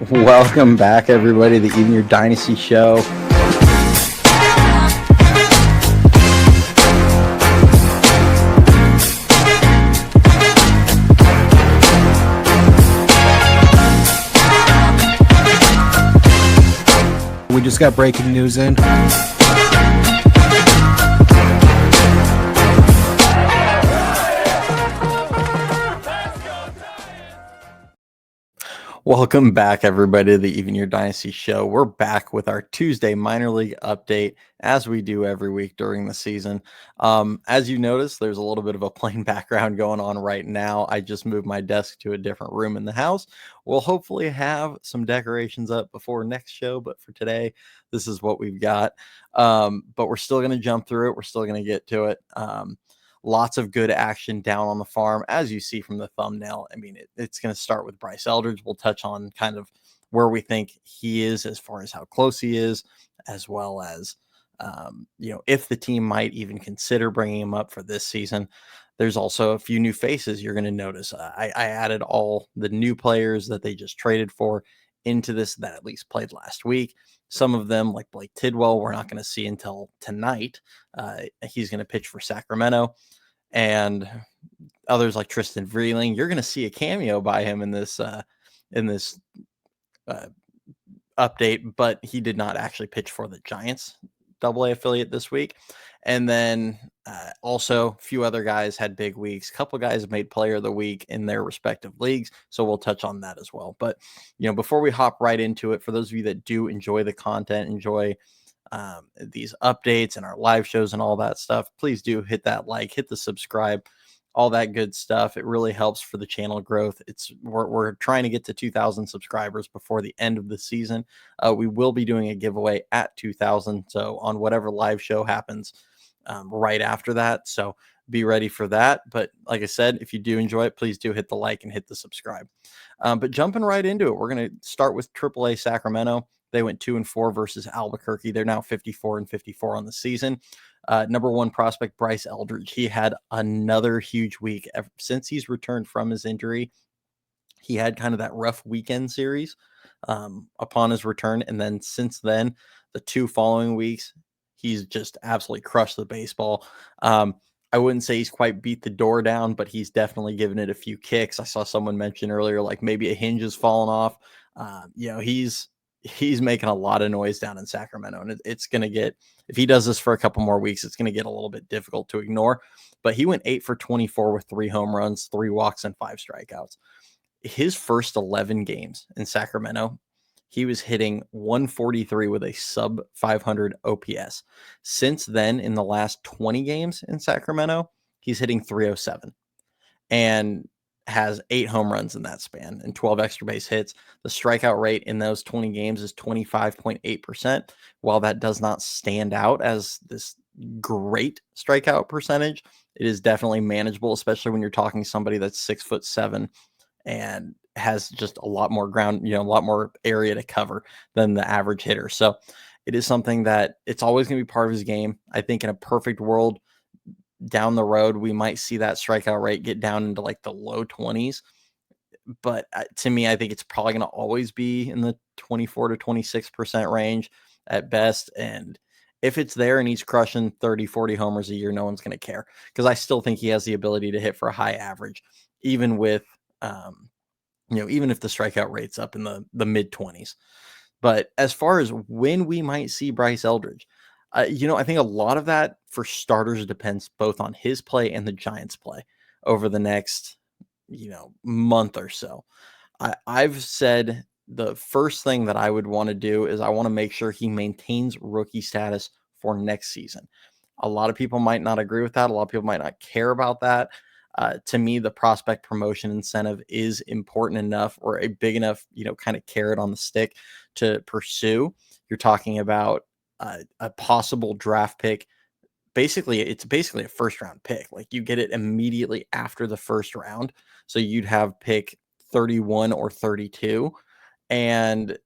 Welcome back, everybody, to the Even Your Dynasty show. We just got breaking news in. Welcome back, everybody, to the Even Your Dynasty show. We're back with our Tuesday minor league update, as we do every week during the season. As you notice, there's a little bit of a plain background going on right now. I just moved my desk to a different room in the house. We'll hopefully have some decorations up before next show, but for today, this is what we've got. But we're still going to jump through it. We're still going to get to it. Lots of good action down on the farm, as you see from the thumbnail. I mean, it's going to start with Bryce Eldridge. We'll touch on kind of where we think he is as far as how close he is, as well as, if the team might even consider bringing him up for this season. There's also a few new faces you're going to notice. I added all the new players that they just traded for into this that at least played last week. Some of them, like Blake Tidwell, we're not going to see until tonight. He's going to pitch for Sacramento. And others like Tristan Vreeling, you're going to see a cameo by him in this update, but he did not actually pitch for the Giants AA affiliate this week. And then also a few other guys had big weeks. A couple guys made player of the week in their respective leagues. So we'll touch on that as well. But, before we hop right into it, for those of you that do enjoy the content, enjoy these updates and our live shows and all that stuff, please do hit that like, hit the subscribe, all that good stuff. It really helps for the channel growth. We're trying to get to 2,000 subscribers before the end of the season. We will be doing a giveaway at 2,000. So on whatever live show happens right after that. So be ready for that. But like I said, if you do enjoy it, please do hit the like and hit the subscribe. But jumping right into it, we're going to start with AAA Sacramento. They went 2-4 versus Albuquerque. They're now 54-54 on the season. Number one prospect, Bryce Eldridge. He had another huge week. Since he's returned from his injury, he had kind of that rough weekend series upon his return. And then since then, the two following weeks, he's just absolutely crushed the baseball. I wouldn't say he's quite beat the door down, but he's definitely given it a few kicks. I saw someone mention earlier, like maybe a hinge has fallen off. He's making a lot of noise down in Sacramento, and it's going to get, if he does this for a couple more weeks, it's going to get a little bit difficult to ignore. But he went 8 for 24 with 3 home runs, 3 walks, and 5 strikeouts. His first 11 games in Sacramento, he was hitting 143 with a sub 500 OPS. Since then, in the last 20 games in Sacramento, he's hitting 307 and has 8 home runs in that span and 12 extra base hits. The strikeout rate in those 20 games is 25.8%. While that does not stand out as this great strikeout percentage, it is definitely manageable, especially when you're talking somebody that's 6'7" and has just a lot more ground, a lot more area to cover than the average hitter. So it is something that it's always going to be part of his game. I think in a perfect world, down the road, we might see that strikeout rate get down into like the low 20s. But to me, I think it's probably going to always be in the 24 to 26% range at best. And if it's there and he's crushing 30, 40 homers a year, no one's going to care, because I still think he has the ability to hit for a high average, even with, even if the strikeout rate's up in the mid 20s. But as far as when we might see Bryce Eldridge, I think a lot of that for starters depends both on his play and the Giants' play over the next, month or so. I've said the first thing that I would want to do is I want to make sure he maintains rookie status for next season. A lot of people might not agree with that. A lot of people might not care about that. To me, the prospect promotion incentive is important enough, or a big enough, kind of carrot on the stick to pursue. You're talking about a possible draft pick. It's basically a first round pick. Like, you get it immediately after the first round. So you'd have pick 31 or 32. And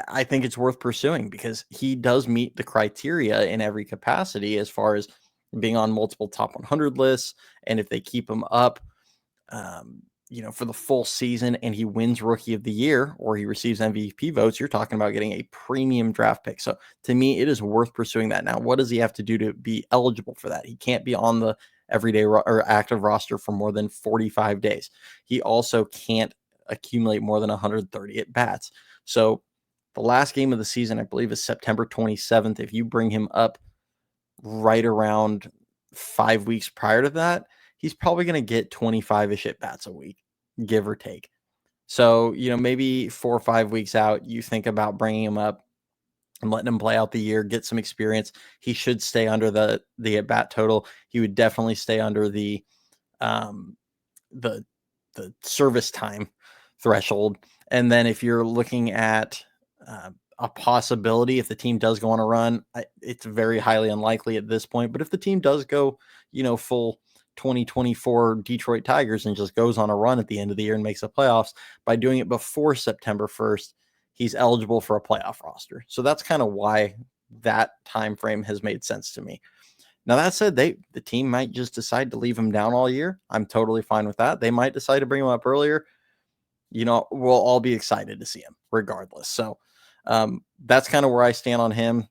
I think it's worth pursuing because he does meet the criteria in every capacity as far as being on multiple top 100 lists. And if they keep him up, for the full season and he wins Rookie of the Year or he receives MVP votes, you're talking about getting a premium draft pick. So to me, it is worth pursuing that. Now, what does he have to do to be eligible for that? He can't be on the everyday or active roster for more than 45 days. He also can't accumulate more than 130 at bats. So the last game of the season, I believe, is September 27th. If you bring him up right around 5 weeks prior to that, he's probably going to get 25-ish at bats a week, give or take. So, maybe 4 or 5 weeks out, you think about bringing him up and letting him play out the year, get some experience. He should stay under the at bat total. He would definitely stay under um, the service time threshold. And then if you're looking at a possibility, if the team does go on a run, it's very highly unlikely at this point. But if the team does go, full 2024 Detroit Tigers and just goes on a run at the end of the year and makes the playoffs, by doing it before September 1st, he's eligible for a playoff roster. So that's kind of why that time frame has made sense to me. Now, that said, the team might just decide to leave him down all year. I'm totally fine with that. They might decide to bring him up earlier. We'll all be excited to see him regardless. So that's kind of where I stand on him.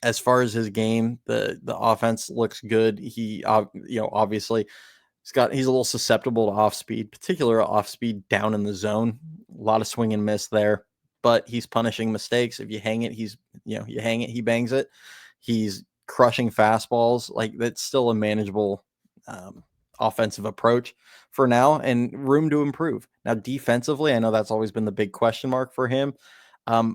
As far as his game, the offense looks good. He, obviously he's a little susceptible to off speed, particularly off speed down in the zone. A lot of swing and miss there, but he's punishing mistakes. If you hang it, you hang it, he bangs it. He's crushing fastballs. Like, that's still a manageable offensive approach for now, and room to improve. Now, defensively, I know that's always been the big question mark for him.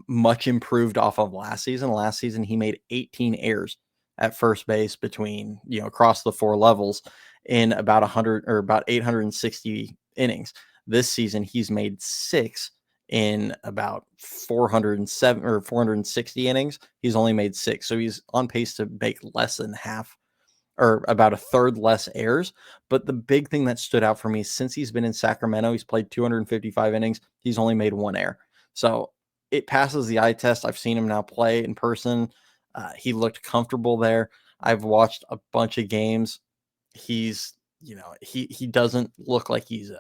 Much improved off of last season. Last season, he made 18 errors at first base between, across the 4 levels in about 100 or about 860 innings. This season, he's made 6 in about 407 or 460 innings. He's only made 6. So he's on pace to make less than half or about a third less errors. But the big thing that stood out for me, since he's been in Sacramento, he's played 255 innings. He's only made 1 error. So it passes the eye test. I've seen him now play in person. He looked comfortable there. I've watched a bunch of games. He's, he doesn't look like he's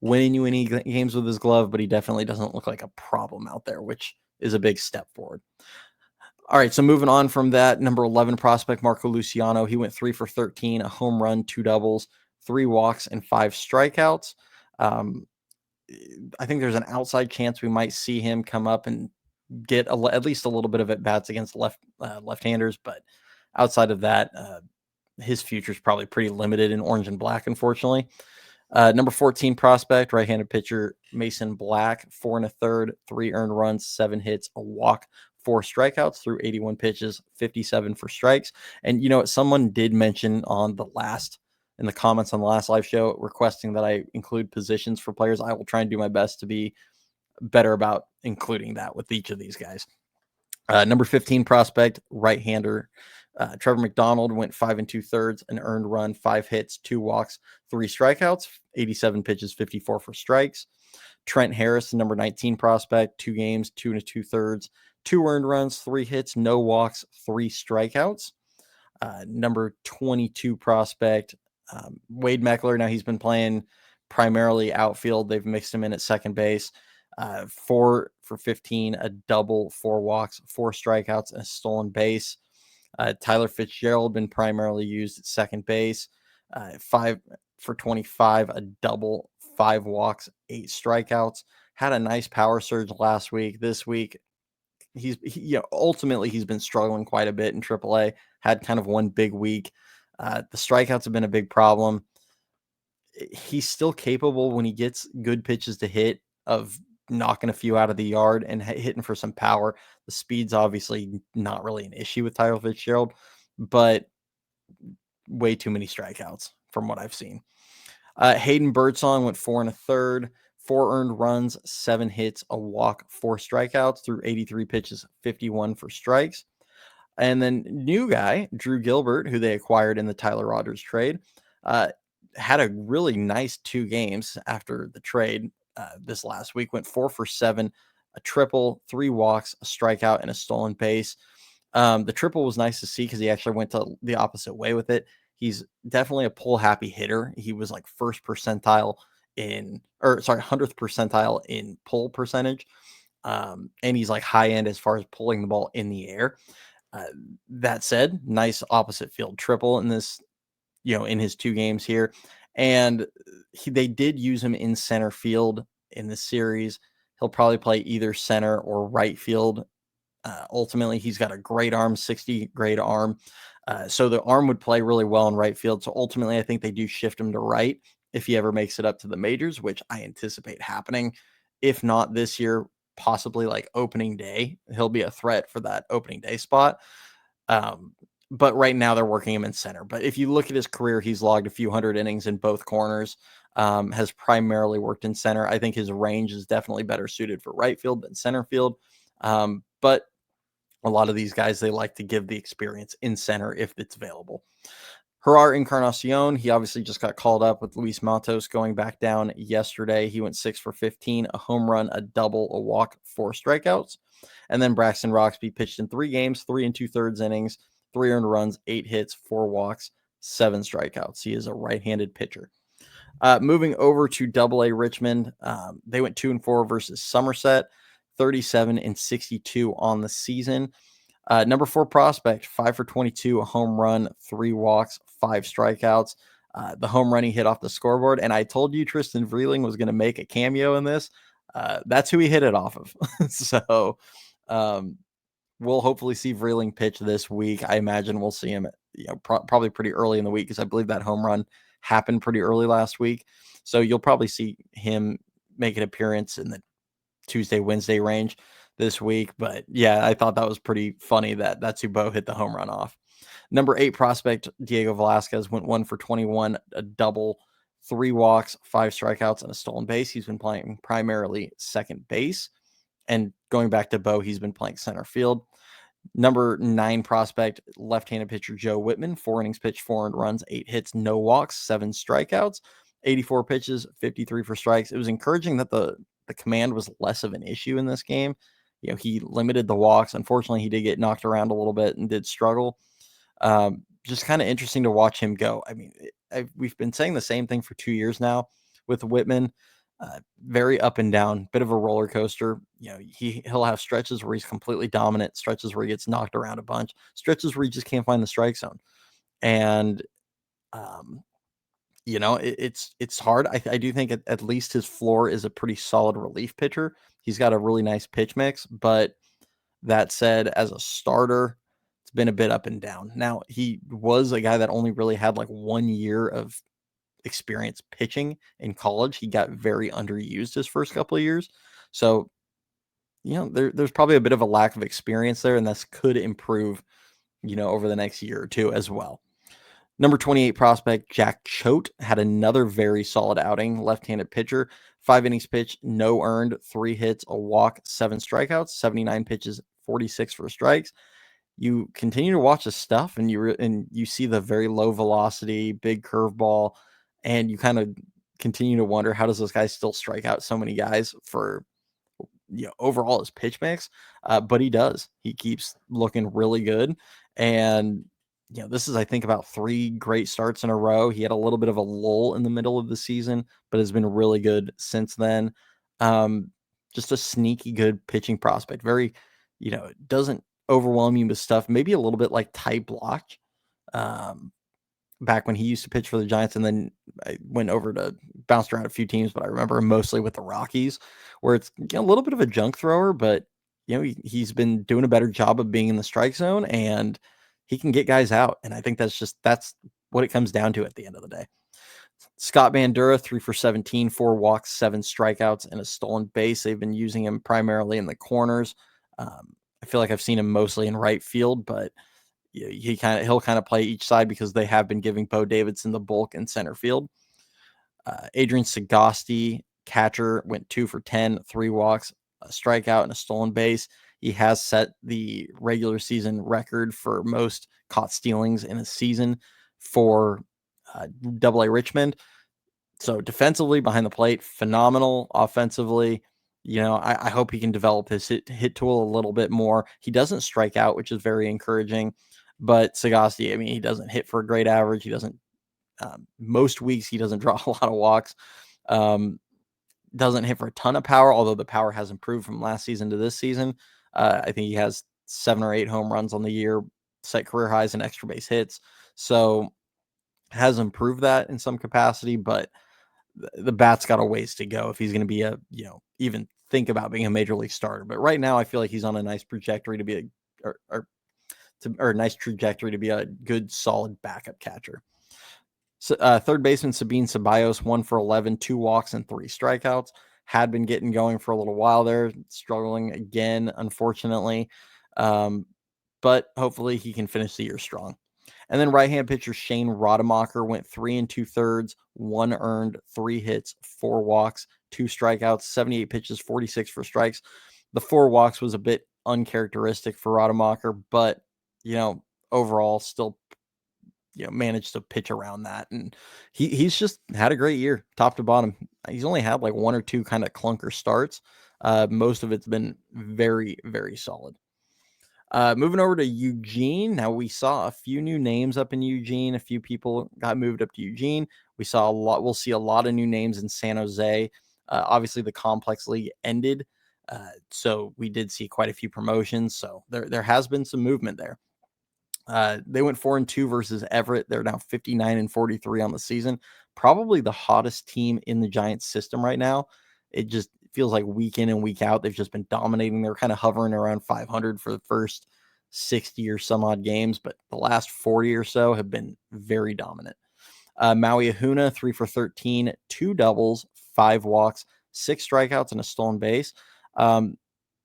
winning you any games with his glove, but he definitely doesn't look like a problem out there, which is a big step forward. All right, so moving on from that, number 11 prospect, Marco Luciano. He went 3 for 13, a home run, 2 doubles, 3 walks, and 5 strikeouts. I think there's an outside chance we might see him come up and get at least a little bit of at-bats against left-handers, but outside of that, his future is probably pretty limited in orange and black, unfortunately. Number 14 prospect, right-handed pitcher, Mason Black, 4 1/3, 3 earned runs, 7 hits, a walk, 4 strikeouts through 81 pitches, 57 for strikes. And someone did mention in the comments on the last live show requesting that I include positions for players. I will try and do my best to be better about including that with each of these guys. Number 15 prospect, right-hander, Trevor McDonald, went 5 2/3, an earned run, 5 hits, 2 walks, 3 strikeouts, 87 pitches, 54 for strikes. Trent Harris, the number 19 prospect, 2 games, 2 2/3, 2 earned runs, 3 hits, no walks, 3 strikeouts. Number 22 prospect, Wade Meckler. Now, he's been playing primarily outfield. They've mixed him in at second base. 4 for 15, a double, 4 walks, 4 strikeouts, and a stolen base. Tyler Fitzgerald been primarily used at second base. 5 for 25, a double, 5 walks, 8 strikeouts. Had a nice power surge last week. This week, ultimately he's been struggling quite a bit in AAA. Had kind of one big week. The strikeouts have been a big problem. He's still capable when he gets good pitches to hit of knocking a few out of the yard and hitting for some power. The speed's obviously not really an issue with Tyler Fitzgerald, but way too many strikeouts from what I've seen. Hayden Birdsong went 4 1/3, 4 earned runs, 7 hits, a walk, 4 strikeouts through 83 pitches, 51 for strikes. And then new guy, Drew Gilbert, who they acquired in the Tyler Rogers trade, had a really nice 2 games after the trade this last week. Went 4 for 7, a triple, 3 walks, a strikeout, and a stolen base. The triple was nice to see because he actually went to the opposite way with it. He's definitely a pull happy hitter. He was like first percentile 100th percentile in pull percentage. And he's like high end as far as pulling the ball in the air. Uh, that said, nice opposite field triple in this, in his 2 games here. And they did use him in center field in the series. He'll probably play either center or right field. Ultimately, he's got a great arm, 60 grade arm. So the arm would play really well in right field. So ultimately, I think they do shift him to right if he ever makes it up to the majors, which I anticipate happening. If not this year, possibly like opening day, he'll be a threat for that opening day spot. But right now they're working him in center. But if you look at his career, he's logged a few hundred innings in both corners, has primarily worked in center. I think his range is definitely better suited for right field than center field. But a lot of these guys, they like to give the experience in center if it's available. Gerard Encarnacion, he obviously just got called up with Luis Matos going back down yesterday. He went 6 for 15, a home run, a double, a walk, 4 strikeouts. And then Braxton Roxby pitched in 3 games, 3 2/3 innings, 3 earned runs, 8 hits, 4 walks, 7 strikeouts. He is a right-handed pitcher. Moving over to Double-A Richmond, they went 2-4 versus Somerset, 37 and 62 on the season. Number 4 prospect, 5 for 22, a home run, 3 walks, 5 strikeouts. The home run he hit off the scoreboard. And I told you Tristan Vreeling was going to make a cameo in this. That's who he hit it off of. So we'll hopefully see Vreeling pitch this week. I imagine we'll see him probably pretty early in the week because I believe that home run happened pretty early last week. So you'll probably see him make an appearance in the Tuesday, Wednesday range this week. But yeah, I thought that was pretty funny that that's who Bo hit the home run off. Number 8 prospect, Diego Velasquez, went 1 for 21, a double, 3 walks, 5 strikeouts, and a stolen base. He's been playing primarily second base. And going back to Bo, he's been playing center field. Number 9 prospect, left-handed pitcher Joe Whitman, 4 innings pitched, 4 earned runs, 8 hits, no walks, 7 strikeouts, 84 pitches, 53 for strikes. It was encouraging that the command was less of an issue in this game. He limited the walks. Unfortunately, he did get knocked around a little bit and did struggle. Just kind of interesting to watch him go. I mean, we've been saying the same thing for 2 years now with Whitman. Very up and down, bit of a roller coaster. He'll have stretches where he's completely dominant, stretches where he gets knocked around a bunch, stretches where he just can't find the strike zone. And, it's hard. I do think at least his floor is a pretty solid relief pitcher. He's got a really nice pitch mix, but that said, as a starter, it's been a bit up and down. Now, he was a guy that only really had like 1 year of experience pitching in college. He got very underused his first couple of years. So, there's probably a bit of a lack of experience there, and this could improve, over the next year or two as well. Number 28 prospect, Jack Choate, had another very solid outing, left-handed pitcher, 5 innings pitched, no earned, 3 hits, a walk, 7 strikeouts, 79 pitches, 46 for strikes. You continue to watch his stuff, and you see the very low velocity, big curveball, and you kind of continue to wonder, how does this guy still strike out so many guys for overall his pitch mix? But he does. He keeps looking really good, and this is, I think, about 3 great starts in a row. He had a little bit of a lull in the middle of the season, but has been really good since then. Just a sneaky good pitching prospect. Very, doesn't overwhelm you with stuff. Maybe a little bit like Ty Block, back when he used to pitch for the Giants, and then I went over to bounced around a few teams, but I remember him mostly with the Rockies, where it's a little bit of a junk thrower, but he's been doing a better job of being in the strike zone, and he can get guys out. And I think that's what it comes down to at the end of the day. Scott Bandura, 3 for 17, 4 walks, 7 strikeouts, and a stolen base. They've been using him primarily in the corners. I feel like I've seen him mostly in right field, but he'll kind of play each side because they have been giving Bo Davidson the bulk in center field. Adrian Sagasti, catcher, went 2 for 10, 3 walks, a strikeout, and a stolen base. He has set the regular season record for most caught stealings in a season for Double-A Richmond. So defensively, behind the plate, phenomenal. Offensively, I hope he can develop his hit tool a little bit more. He doesn't strike out, which is very encouraging. But Sagasti, he doesn't hit for a great average. He doesn't. Most weeks he doesn't draw a lot of walks. Doesn't hit for a ton of power, although the power has improved from last season to this season. I think he has 7 or 8 home runs on the year, set career highs in extra base hits. So has improved that in some capacity, but the bat's got a ways to go if he's going to be even think about being a major league starter. But right now, I feel like he's on a nice trajectory to be a nice trajectory to be a good, solid backup catcher. So, third baseman Sabine Ceballos, 1 for 11, 2 walks and 3 strikeouts. Had been getting going for a little while there, struggling again, unfortunately. But hopefully he can finish the year strong. And then right-hand pitcher Shane Rodemacher went 3 2/3, 1 earned, 3 hits, 4 walks, 2 strikeouts, 78 pitches, 46 for strikes. The 4 walks was a bit uncharacteristic for Rodemacher, but overall still managed to pitch around that, and he's just had a great year, top to bottom. He's only had like 1 or 2 kind of clunker starts. Most of it's been very, very solid. Moving over to Eugene. Now we saw a few new names up in Eugene. A few people got moved up to Eugene. We saw a lot. We'll see a lot of new names in San Jose. Obviously, the complex league ended, so we did see quite a few promotions. So there has been some movement there. They went 4-2 versus Everett. They're now 59-43 on the season. Probably the hottest team in the Giants system right now. It just feels like week in and week out, they've just been dominating. They're kind of hovering around 500 for the first 60 or some odd games, but the last 40 or so have been very dominant. Maui Ahuna, 3 for 13, 2 doubles, 5 walks, 6 strikeouts, and a stolen base. The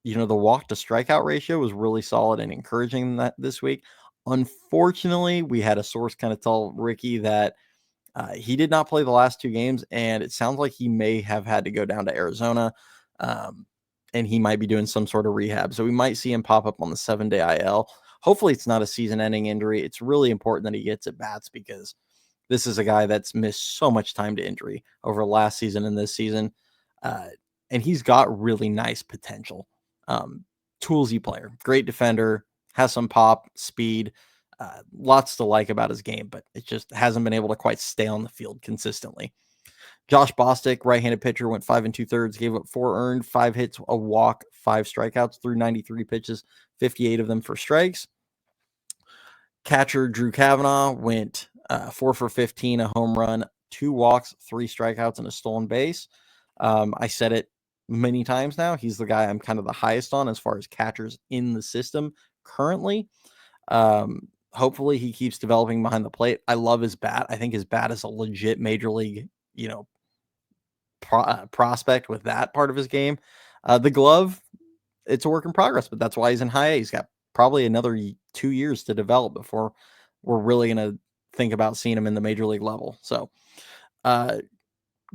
walk to strikeout ratio was really solid and encouraging that this week. Unfortunately, we had a source kind of tell Ricky that he did not play the last 2 games, and it sounds like he may have had to go down to Arizona, and he might be doing some sort of rehab. So we might see him pop up on the 7-day IL. Hopefully it's not a season-ending injury. It's really important that he gets at bats because this is a guy that's missed so much time to injury over last season and this season, and he's got really nice potential. Toolsy player, great defender, has some pop, speed, lots to like about his game, but it just hasn't been able to quite stay on the field consistently. Josh Bostic, right-handed pitcher, went 5 2/3, gave up 4 earned, 5 hits, a walk, 5 strikeouts, threw 93 pitches, 58 of them for strikes. Catcher Drew Kavanaugh went 4 for 15, a home run, 2 walks, 3 strikeouts, and a stolen base. I said it many times now. He's the guy I'm kind of the highest on as far as catchers in the system currently. Hopefully he keeps developing behind the plate. I love his bat. I think his bat is a legit major league, prospect with that part of his game. The glove, it's a work in progress, but that's why he's in high A. He's got probably another 2 years to develop before we're really going to think about seeing him in the major league level. So,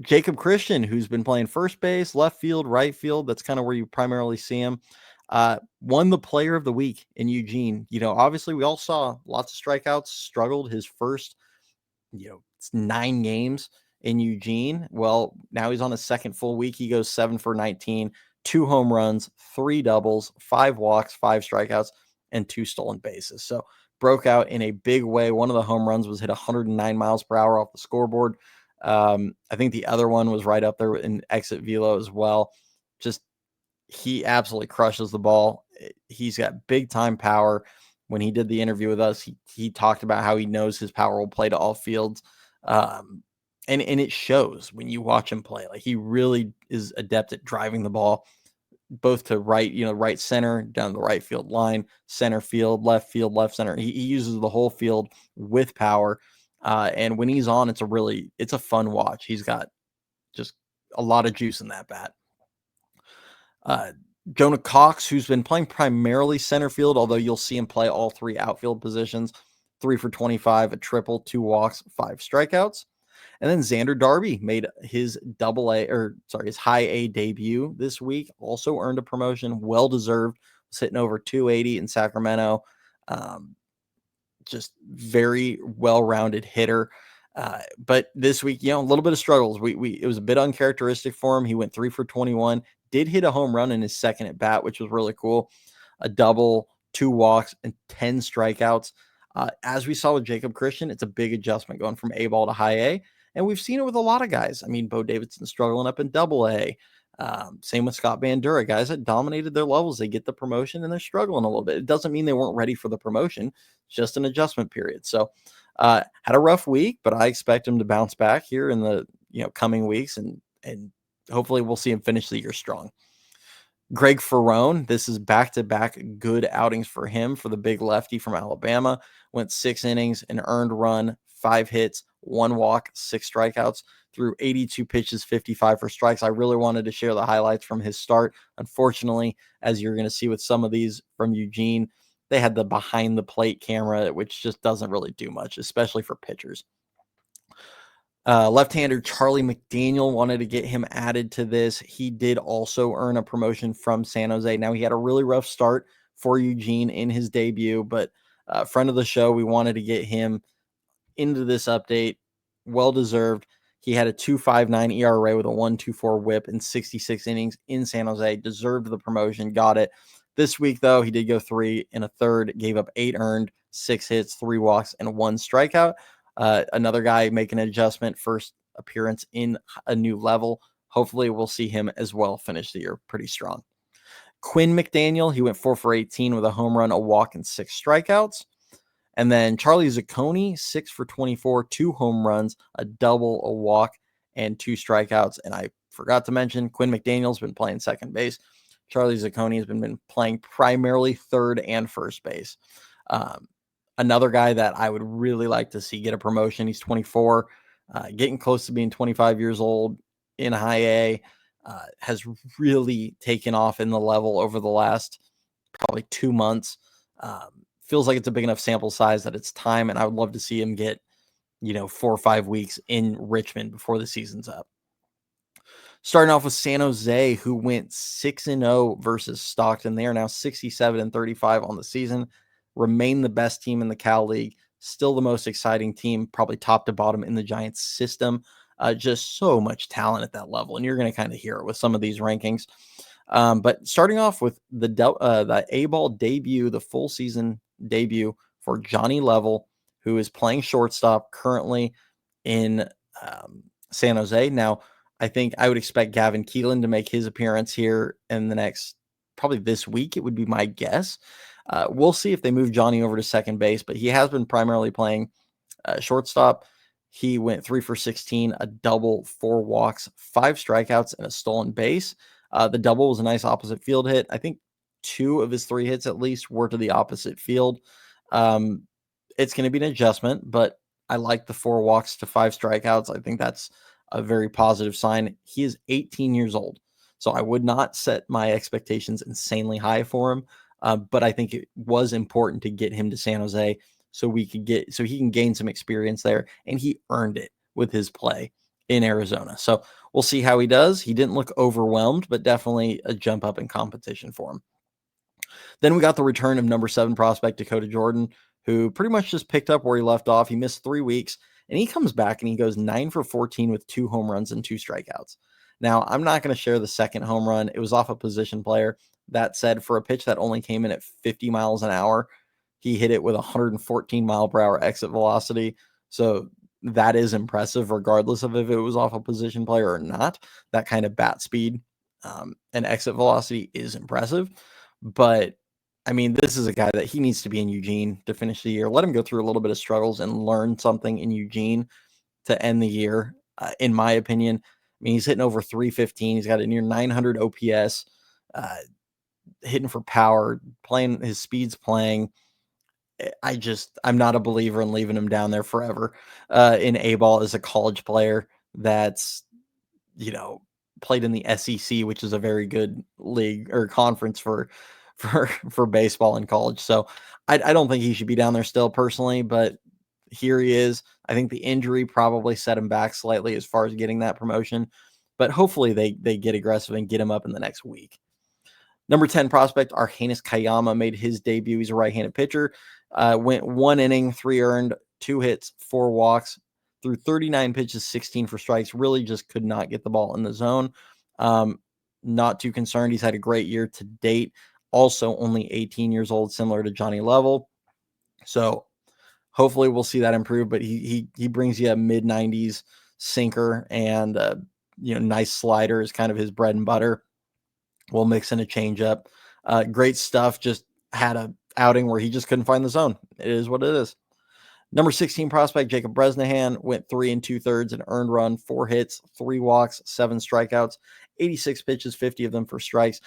Jacob Christian, who's been playing first base, left field, right field, that's kind of where you primarily see him, won the player of the week in Eugene. Obviously we all saw lots of strikeouts, struggled his first, 9 games in Eugene. Well, now he's on his second full week. He goes 7 for 19, 2 home runs, 3 doubles, 5 walks, 5 strikeouts, and 2 stolen bases. So broke out in a big way. One of the home runs was hit 109 miles per hour off the scoreboard. I think the other one was right up there in exit velo as well. Just he absolutely crushes the ball. He's got big time power. When he did the interview with us, he talked about how he knows his power will play to all fields. And it shows when you watch him play. Like, he really is adept at driving the ball both to right, right center, down the right field line, center field, left center. He uses the whole field with power. And when he's on, it's a fun watch. He's got just a lot of juice in that bat. Jonah Cox, who's been playing primarily center field, although you'll see him play all 3 outfield positions, 3 for 25, a triple, 2 walks, 5 strikeouts. And then Xander Darby made his his high A debut this week. Also earned a promotion, well deserved. Was hitting over 280 in Sacramento. Just very well-rounded hitter. But this week, a little bit of struggles. It was a bit uncharacteristic for him. He went 3 for 21, did hit a home run in his second at bat, which was really cool. A double, 2 walks, and 10 strikeouts. As we saw with Jacob Christian, it's a big adjustment going from A ball to high A. And we've seen it with a lot of guys. I mean, Bo Davidson's struggling up in Double A. Same with Scott Bandura, guys that dominated their levels. They get the promotion and they're struggling a little bit. It doesn't mean they weren't ready for the promotion, it's just an adjustment period. So had a rough week, but I expect him to bounce back here in the coming weeks, and hopefully we'll see him finish the year strong. Greg Ferrone, this is back-to-back good outings for him, for the big lefty from Alabama. Went 6 innings, an earned run, 5 hits, 1 walk, 6 strikeouts, threw 82 pitches, 55 for strikes. I really wanted to share the highlights from his start. Unfortunately, as you're going to see with some of these from Eugene, they had the behind-the-plate camera, which just doesn't really do much, especially for pitchers. Left-hander Charlie McDaniel, wanted to get him added to this. He did also earn a promotion from San Jose. Now, he had a really rough start for Eugene in his debut, but friend of the show, we wanted to get him into this update. Well-deserved. He had a 2.59 ERA with a 1.24 whip in 66 innings in San Jose. Deserved the promotion, got it. This week, though, he did go 3 1/3, gave up 8 earned, 6 hits, 3 walks, and 1 strikeout. Another guy making an adjustment, first appearance in a new level. Hopefully we'll see him as well finish the year pretty strong. Quinn McDaniel, he went 4 for 18 with a home run, a walk, and 6 strikeouts. And then Charlie Zucconi, 6 for 24, 2 home runs, a double, a walk, and 2 strikeouts. And I forgot to mention, Quinn McDaniel's been playing second base. Charlie Zucconi has been playing primarily third and first base. Another guy that I would really like to see get a promotion. He's 24, getting close to being 25 years old in high A, has really taken off in the level over the last probably 2 months. Feels like it's a big enough sample size that it's time, and I would love to see him get, 4 or 5 weeks in Richmond before the season's up. Starting off with San Jose, who went 6-0 versus Stockton. They are now 67-35 on the season. Remain the best team in the Cal League. Still the most exciting team, probably top to bottom in the Giants system. Just so much talent at that level, and you're going to kind of hear it with some of these rankings. But starting off with the A-ball debut, the full season debut for Johnny Level, who is playing shortstop currently in San Jose. Now, I think I would expect Gavin Keelan to make his appearance here in the next, probably this week, it would be my guess. We'll see if they move Johnny over to second base, but he has been primarily playing shortstop. He went 3 for 16, a double, 4 walks, 5 strikeouts, and a stolen base. The double was a nice opposite field hit. I think 2 of his 3 hits at least were to the opposite field. It's going to be an adjustment, but I like the 4 walks to 5 strikeouts. I think that's a very positive sign. He is 18 years old, so I would not set my expectations insanely high for him. But I think it was important to get him to San Jose so he can gain some experience there, and he earned it with his play in Arizona. So we'll see how he does. He didn't look overwhelmed, but definitely a jump up in competition for him. Then we got the return of number 7 prospect Dakota Jordan, who pretty much just picked up where he left off. He missed 3 weeks, and he comes back and he goes 9 for 14 with 2 home runs and 2 strikeouts. Now, I'm not going to share the second home run. It was off a position player. That said, for a pitch that only came in at 50 miles an hour, he hit it with 114 mile per hour exit velocity. So that is impressive, regardless of if it was off a position player or not. That kind of bat speed and exit velocity is impressive. But I mean, this is a guy that he needs to be in Eugene to finish the year. Let him go through a little bit of struggles and learn something in Eugene to end the year, in my opinion. I mean, he's hitting over 315. He's got a near 900 OPS, hitting for power, playing his speed's playing. I'm not a believer in leaving him down there forever in A-ball as a college player that's, played in the SEC, which is a very good league or conference for baseball in college. So I don't think he should be down there still personally, but here he is. I think the injury probably set him back slightly as far as getting that promotion, but hopefully they get aggressive and get him up in the next week. Number 10 prospect, Argenis Kayama, made his debut. He's a right-handed pitcher. Went 1 inning, 3 earned, 2 hits, 4 walks, threw 39 pitches, 16 for strikes. Really just could not get the ball in the zone. Not too concerned. He's had a great year to date. Also only 18 years old, similar to Johnny Level. So hopefully we'll see that improve, but he brings you a mid-90s sinker and nice slider is kind of his bread and butter. We'll mix in a changeup. Great stuff. Just had a outing where he just couldn't find the zone. It is what it is. Number 16 prospect Jacob Bresnahan went 3 2/3, an earned run, 4 hits, 3 walks, 7 strikeouts, 86 pitches, 50 of them for strikes.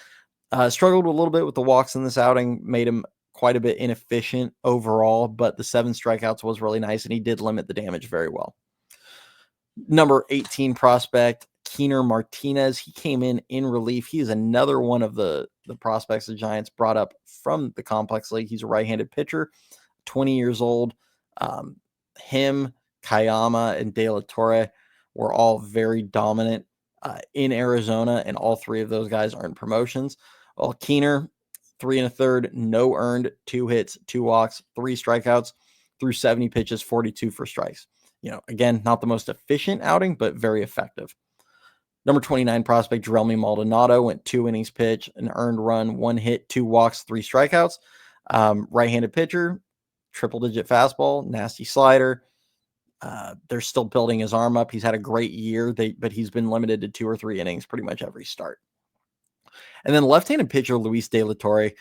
Struggled a little bit with the walks in this outing, made him quite a bit inefficient overall, but the 7 strikeouts was really nice, and he did limit the damage very well. Number 18 prospect Keener Martinez, he came in relief. He is another one of the prospects the Giants brought up from the complex league. He's a right-handed pitcher, 20 years old. Him, Kayama, and De La Torre were all very dominant in Arizona, and all 3 of those guys earned promotions. Well, Keener, 3 1/3, no earned, 2 hits, 2 walks, 3 strikeouts, threw 70 pitches, 42 for strikes. Again, not the most efficient outing, but very effective. Number 29 prospect Jeremy Maldonado went 2 innings pitch, an earned run, 1 hit, 2 walks, 3 strikeouts. Right-handed pitcher, triple-digit fastball, nasty slider. They're still building his arm up. He's had a great year, but he's been limited to 2 or 3 innings pretty much every start. And then left-handed pitcher Luis De La Torre,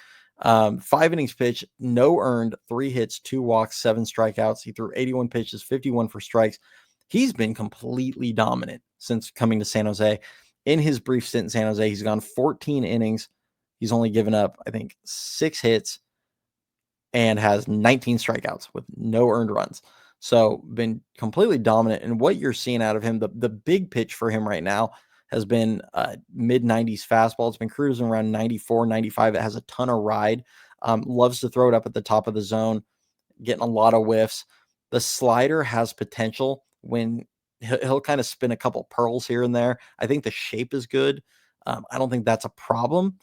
5 innings pitch, no earned, 3 hits, 2 walks, 7 strikeouts. He threw 81 pitches, 51 for strikes. He's been completely dominant since coming to San Jose. In his brief stint in San Jose, he's gone 14 innings. He's only given up, I think, 6 hits and has 19 strikeouts with no earned runs. So been completely dominant. And what you're seeing out of him, the big pitch for him right now has been mid-90s fastball. It's been cruising around 94, 95. It has a ton of ride. Loves to throw it up at the top of the zone, getting a lot of whiffs. The slider has potential when he'll kind of spin a couple pearls here and there. I think the shape is good. I don't think that's a problem,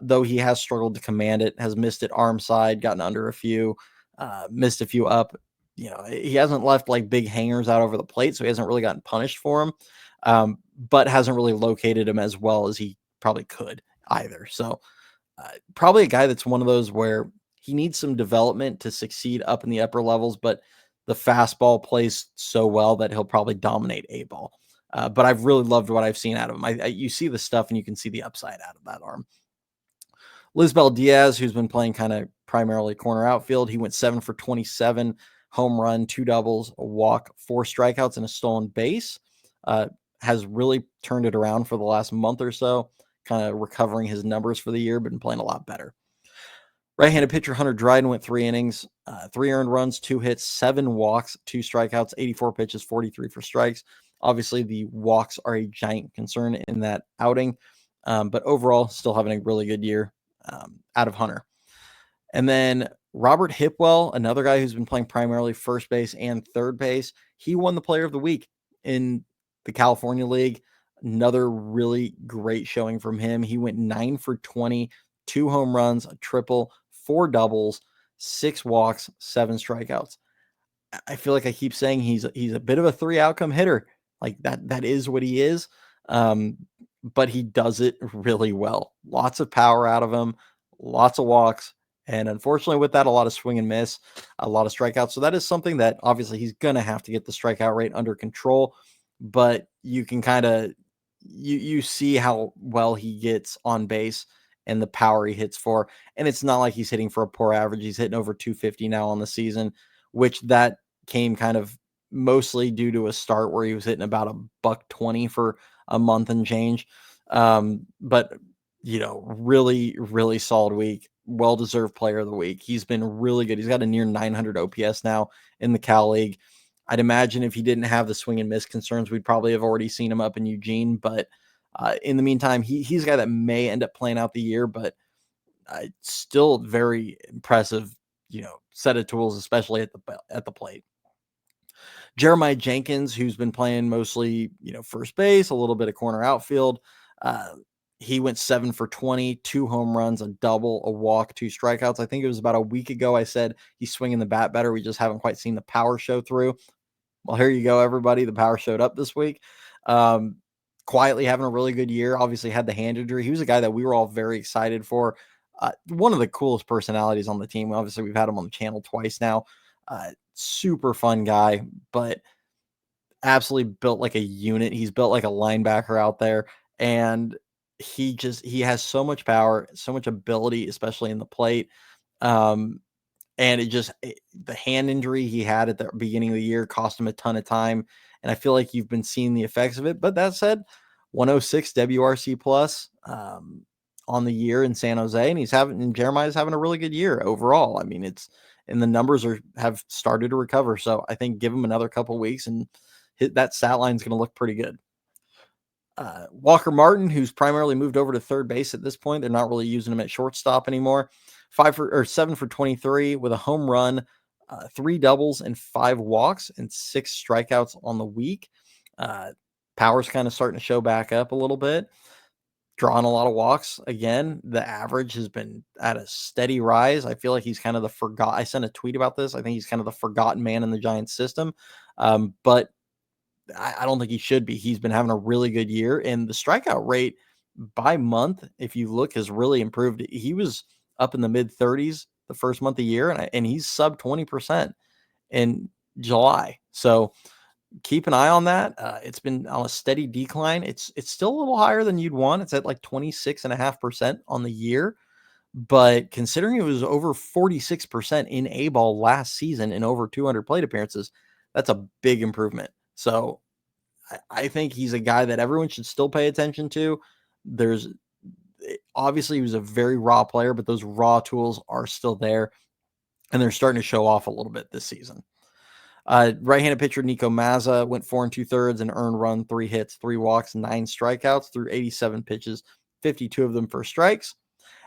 though he has struggled to command it, has missed it arm side, gotten under a few, missed a few up. He hasn't left like big hangers out over the plate, so he hasn't really gotten punished for him, but hasn't really located him as well as he probably could either. So probably a guy that's one of those where he needs some development to succeed up in the upper levels, but the fastball plays so well that he'll probably dominate A ball. But I've really loved what I've seen out of him. You see the stuff and you can see the upside out of that arm. Lisbel Diaz, who's been playing kind of primarily corner outfield, he went 7 for 27, home run, 2 doubles, a walk, 4 strikeouts, and a stolen base. Has really turned it around for the last month or so, kind of recovering his numbers for the year, been playing a lot better. Right-handed pitcher Hunter Dryden went 3 innings, 3 earned runs, 2 hits, 7 walks, 2 strikeouts, 84 pitches, 43 for strikes. Obviously, the walks are a giant concern in that outing, but overall, still having a really good year out of Hunter. And then Robert Hipwell, another guy who's been playing primarily first base and third base, he won the Player of the Week in the California League. Another really great showing from him. He went 9 for 20, 2 home runs, a triple, 4 doubles, 6 walks, 7 strikeouts. I feel like I keep saying he's a bit of a 3 outcome hitter. Like that is what he is. But he does it really well. Lots of power out of him, lots of walks, and unfortunately with that, a lot of swing and miss, a lot of strikeouts. So that is something that obviously he's going to have to get the strikeout rate under control, but you can kind of, you see how well he gets on base and the power he hits for. And it's not like he's hitting for a poor average. He's hitting over 250 now on the season, which that came kind of mostly due to a start where he was hitting about $120 for a month and change. But really, really solid week. Well-deserved player of the week. He's been really good. He's got a near 900 OPS now in the Cal League. I'd imagine if he didn't have the swing and miss concerns, we'd probably have already seen him up in Eugene. But in the meantime, he's a guy that may end up playing out the year, but still very impressive, set of tools, especially at the plate. Jeremiah Jenkins, who's been playing mostly, first base, a little bit of corner outfield. He went 7 for 20, 2 home runs, a double, a walk, 2 strikeouts. I think it was about a week ago I said he's swinging the bat better. We just haven't quite seen the power show through. Well, here you go, everybody. The power showed up this week. Quietly having a really good year. Obviously had the hand injury. He was a guy that we were all very excited for. One of the coolest personalities on the team. Obviously, we've had him on the channel twice now. Super fun guy, but absolutely built like a unit. He's built like a linebacker out there, and he has so much power, so much ability, especially in the plate. Um, and the hand injury he had at the beginning of the year cost him a ton of time. And I feel like you've been seeing the effects of it. But that said, 106 WRC plus on the year in San Jose, and Jeremiah's having a really good year overall. I mean, and the numbers have started to recover. So I think give him another couple weeks and that stat line is going to look pretty good. Walker Martin, who's primarily moved over to third base at this point. They're not really using him at shortstop anymore. 7 for 23 with a home run, 3 doubles and 5 walks and 6 strikeouts on the week. Power's kind of starting to show back up a little bit. Drawing a lot of walks again. The average has been at a steady rise. I feel like he's kind of I sent a tweet about this. I think he's kind of the forgotten man in the Giants system. But I don't think he should be. He's been having a really good year, and the strikeout rate by month, if you look, has really improved. He was up in the mid 30s the first month of the year, and he's sub 20% in July. So keep an eye on that. It's been on a steady decline. It's still a little higher than you'd want. It's at like 26.5% on the year. But considering it was over 46% in A ball last season and over 200 plate appearances, that's a big improvement. So I think he's a guy that everyone should still pay attention to. Obviously he was a very raw player, but those raw tools are still there, and they're starting to show off a little bit this season. Right-handed pitcher Nico Mazza went 4 2/3, an earned run, 3 hits, 3 walks, 9 strikeouts through 87 pitches, 52 of them for strikes.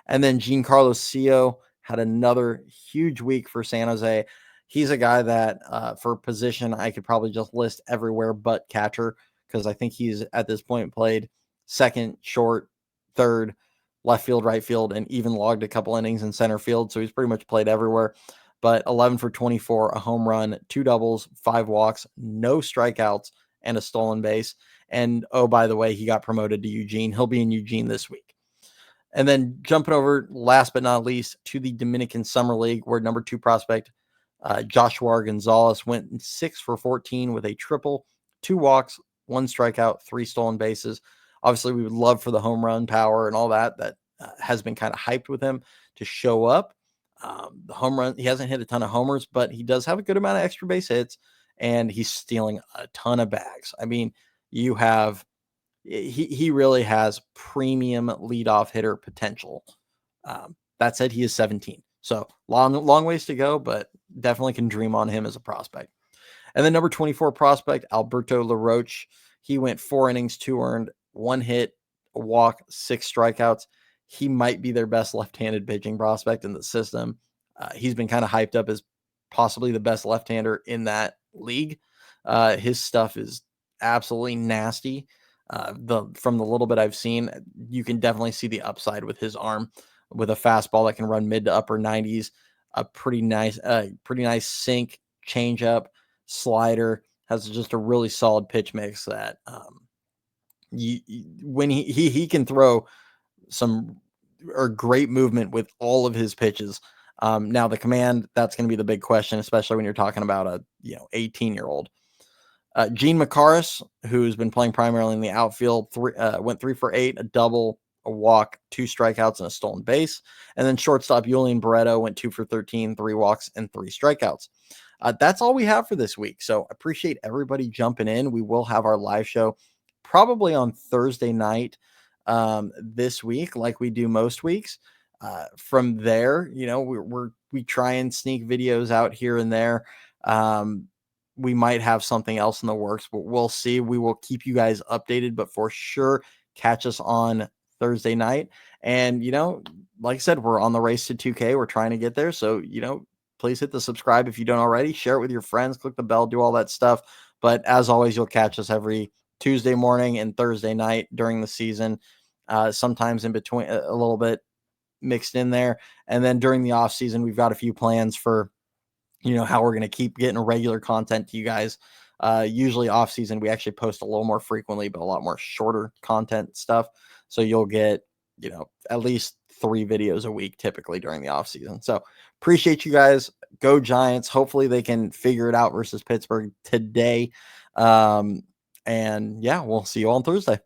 And then Giancarlo Sio had another huge week for San Jose. He's a guy that for position I could probably just list everywhere but catcher, because I think he's at this point played second, short, third, left field, right field, and even logged a couple innings in center field. So he's pretty much played everywhere. But 11 for 24, a home run, 2 doubles, 5 walks, no strikeouts, and a stolen base. And oh, by the way, he got promoted to Eugene. He'll be in Eugene this week. And then jumping over, last but not least, to the Dominican Summer League, where number 2 prospect Joshua Gonzalez went 6 for 14 with a triple, 2 walks, 1 strikeout, 3 stolen bases. Obviously, we would love for the home run power and all that has been kind of hyped with him to show up. The home run, he hasn't hit a ton of homers, but he does have a good amount of extra base hits, and he's stealing a ton of bags. I mean, he really has premium leadoff hitter potential. That said, he is 17. So long ways to go, but definitely can dream on him as a prospect. And then number 24 prospect, Alberto LaRoche. He went 4 innings, 2 earned, 1 hit, a walk, 6 strikeouts. He might be their best left-handed pitching prospect in the system. He's been kind of hyped up as possibly the best left-hander in that league. His stuff is absolutely nasty. From the little bit I've seen, you can definitely see the upside with his arm, with a fastball that can run mid to upper 90s, a pretty nice sink, changeup, slider. Has just a really solid pitch mix that when he can throw some great movement with all of his pitches. Now the command, that's going to be the big question, especially when you're talking about a 18-year-old. Gene McCarris, who's been playing primarily in the outfield, went 3 for 8, a double, a walk, 2 strikeouts, and a stolen base. And then shortstop Julian Barreto went 2 for 13, 3 walks, and 3 strikeouts. That's all we have for this week. So appreciate everybody jumping in. We will have our live show probably on Thursday night this week, like we do most weeks. From there, we try and sneak videos out here and there. We might have something else in the works, but we'll see. We will keep you guys updated, but for sure, catch us on Thursday night. And, like I said, we're on the race to 2K. We're trying to get there. So, please hit the subscribe if you don't already. Share it with your friends. Click the bell. Do all that stuff. But as always, you'll catch us every Tuesday morning and Thursday night during the season. Sometimes in between, a little bit mixed in there. And then during the off season, we've got a few plans for how we're going to keep getting regular content to you guys. Usually off season, we actually post a little more frequently, but a lot more shorter content stuff. So you'll get, at least 3 videos a week typically during the off season. So appreciate you guys. Go Giants. Hopefully they can figure it out versus Pittsburgh today. And yeah, we'll see you on Thursday.